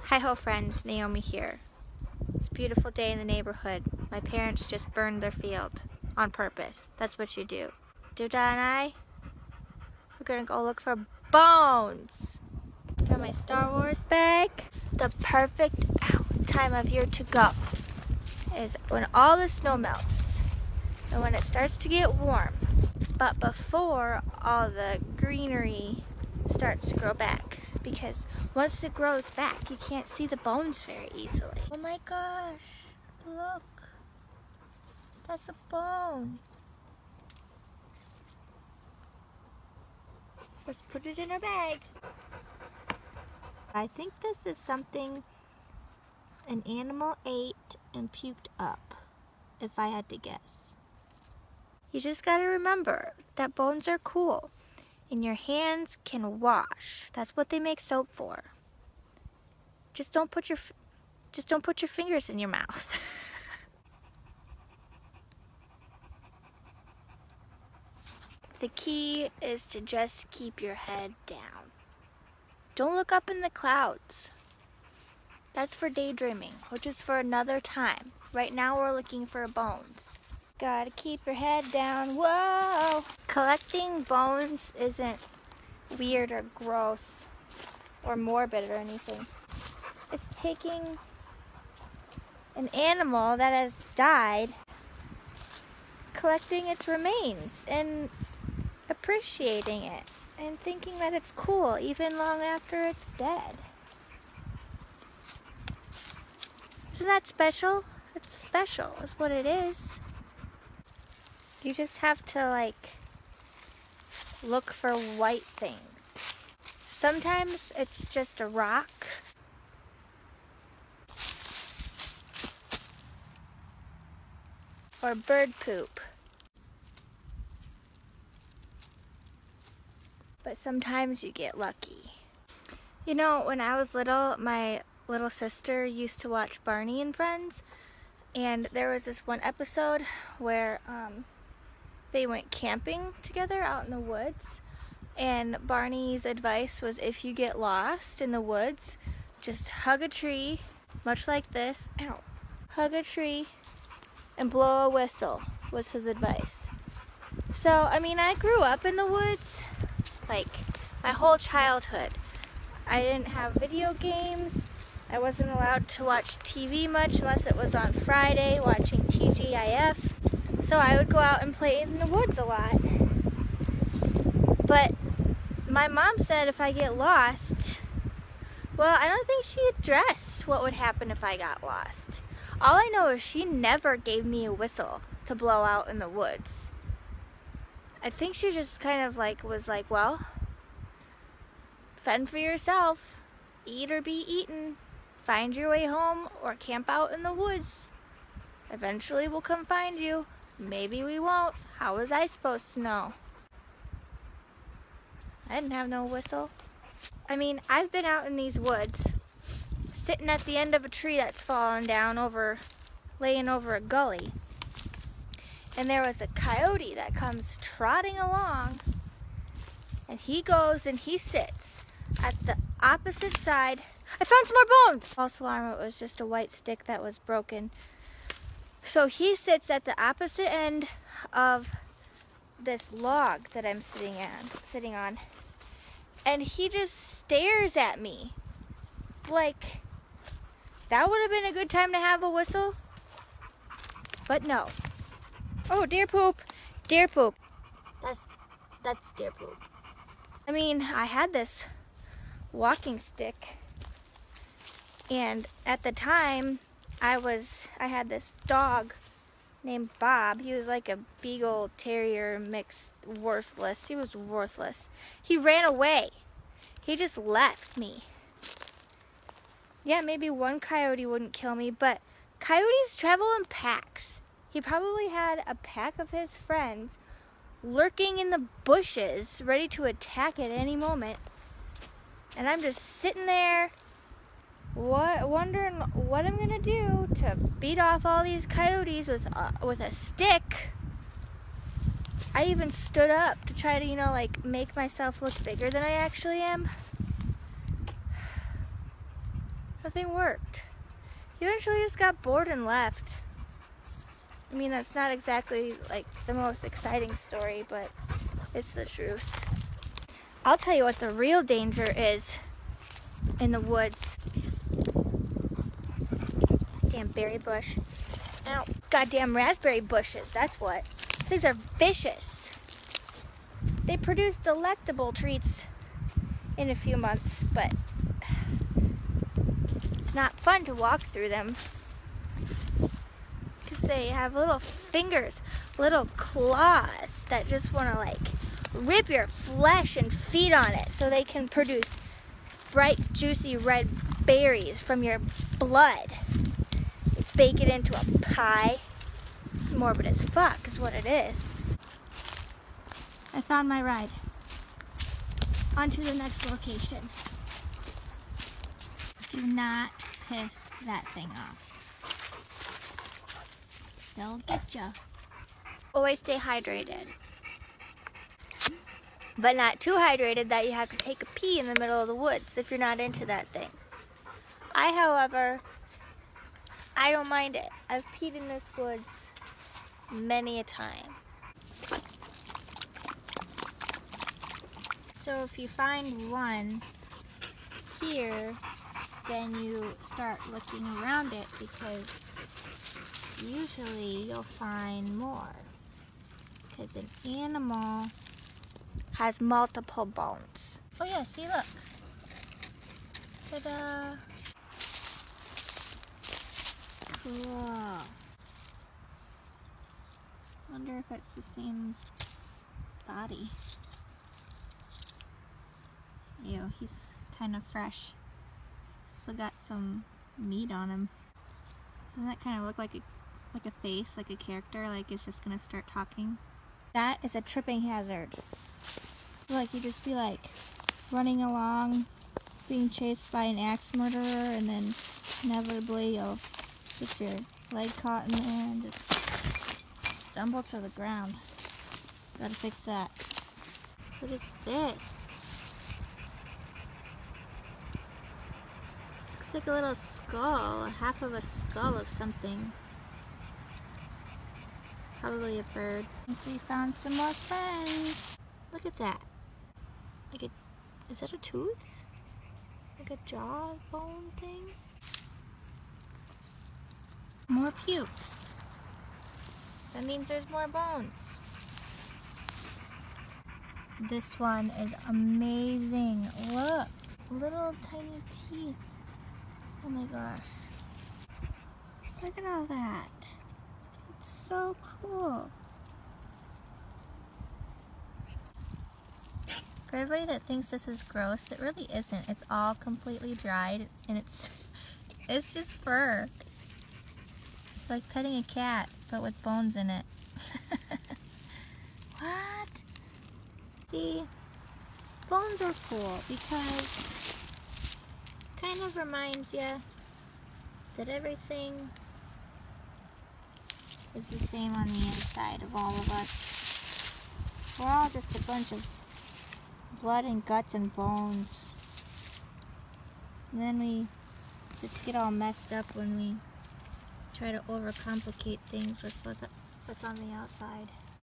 Hi-ho friends, Naomi here. It's a beautiful day in the neighborhood. My parents just burned their field on purpose. That's what you do. Dada and I, we're gonna go look for bones. Got my Star Wars bag. The perfect time of year to go is when all the snow melts and when it starts to get warm, but before all the greenery starts to grow back, because once it grows back you can't see the bones very easily. Oh my gosh, look, that's a bone. Let's put it in our bag. I think this is something an animal ate and puked up, if I had to guess. You just gotta remember that bones are cool and your hands can wash. That's what they make soap for. Just don't put your fingers in your mouth. The key is to just keep your head down. Don't look up in the clouds. That's for daydreaming, which is for another time. Right now we're looking for bones. Gotta keep your head down, whoa! Collecting bones isn't weird or gross or morbid or anything. It's taking an animal that has died, collecting its remains and appreciating it and thinking that it's cool even long after it's dead. Isn't that special? It's special, is what it is. You just have to look for white things. Sometimes it's just a rock. Or bird poop. But sometimes you get lucky. You know, when I was little, my little sister used to watch Barney and Friends, and there was this one episode where they went camping together out in the woods, and Barney's advice was, if you get lost in the woods, just hug a tree, much like this. Ow. Hug a tree and blow a whistle was his advice. So, I mean, I grew up in the woods, my whole childhood. I didn't have video games. I wasn't allowed to watch TV much unless it was on Friday, watching TGIF. So I would go out and play in the woods a lot. But my mom said if I get lost, well, I don't think she addressed what would happen if I got lost. All I know is she never gave me a whistle to blow out in the woods. I think she just kind of was like, well, fend for yourself, eat or be eaten, find your way home or camp out in the woods. Eventually we'll come find you. Maybe we won't. How was I supposed to know? I didn't have no whistle. I mean, I've been out in these woods, sitting at the end of a tree that's fallen down laying over a gully. And there was a coyote that comes trotting along, and he goes and he sits at the opposite side. I found some more bones! False alarm, it was just a white stick that was broken. So he sits at the opposite end of this log that I'm sitting on, and he just stares at me. That would have been a good time to have a whistle, but no. Oh, deer poop, deer poop. That's deer poop. I mean, I had this walking stick, and at the time I had this dog named Bob. He was like a Beagle Terrier mixed, worthless. He was worthless. He ran away. He just left me. Yeah, maybe one coyote wouldn't kill me, but coyotes travel in packs. He probably had a pack of his friends lurking in the bushes, ready to attack at any moment. And I'm just sitting there, wondering what I'm gonna do to beat off all these coyotes with a stick. I even stood up to try to, make myself look bigger than I actually am. Nothing worked. He eventually just got bored and left. I mean, that's not exactly like the most exciting story, but it's the truth. I'll tell you what the real danger is in the woods. Damn berry bush. Ow. Goddamn raspberry bushes, that's what. These are vicious. They produce delectable treats in a few months, but it's not fun to walk through them. Because they have little fingers, little claws that just want to like rip your flesh and feed on it so they can produce bright, juicy red berries from your blood. You bake it into a pie. It's morbid as fuck is what it is. I found my ride. On to the next location. Do not piss that thing off. They'll get ya. Always stay hydrated. But not too hydrated that you have to take a pee in the middle of the woods if you're not into that thing. However, I don't mind it. I've peed in this woods many a time. So if you find one here, then you start looking around it because usually you'll find more. Because an animal has multiple bones. Oh yeah, see, look. Ta-da! Cool. Wonder if it's the same body. Ew, he's kind of fresh. Still got some meat on him. Doesn't that kind of look like a face, like a character, like it's just gonna start talking? That is a tripping hazard. Like you just be like running along, being chased by an axe murderer, and then inevitably you'll get your leg caught in there and just stumble to the ground. Gotta fix that. What is this? Looks like a little skull, half of a skull of something. Probably a bird. I think we found some more friends. Look at that. Like is that a tooth? Like a jawbone thing? More pukes. That means there's more bones. This one is amazing. Look, little tiny teeth. Oh my gosh. Look at all that. It's so cool. For everybody that thinks this is gross, it really isn't. It's all completely dried and it's just fur. It's like petting a cat, but with bones in it. What? See, bones are cool because it kind of reminds you that everything is the same on the inside of all of us. We're all just a bunch of blood and guts and bones. And then we just get all messed up when we try to overcomplicate things with what's on the outside.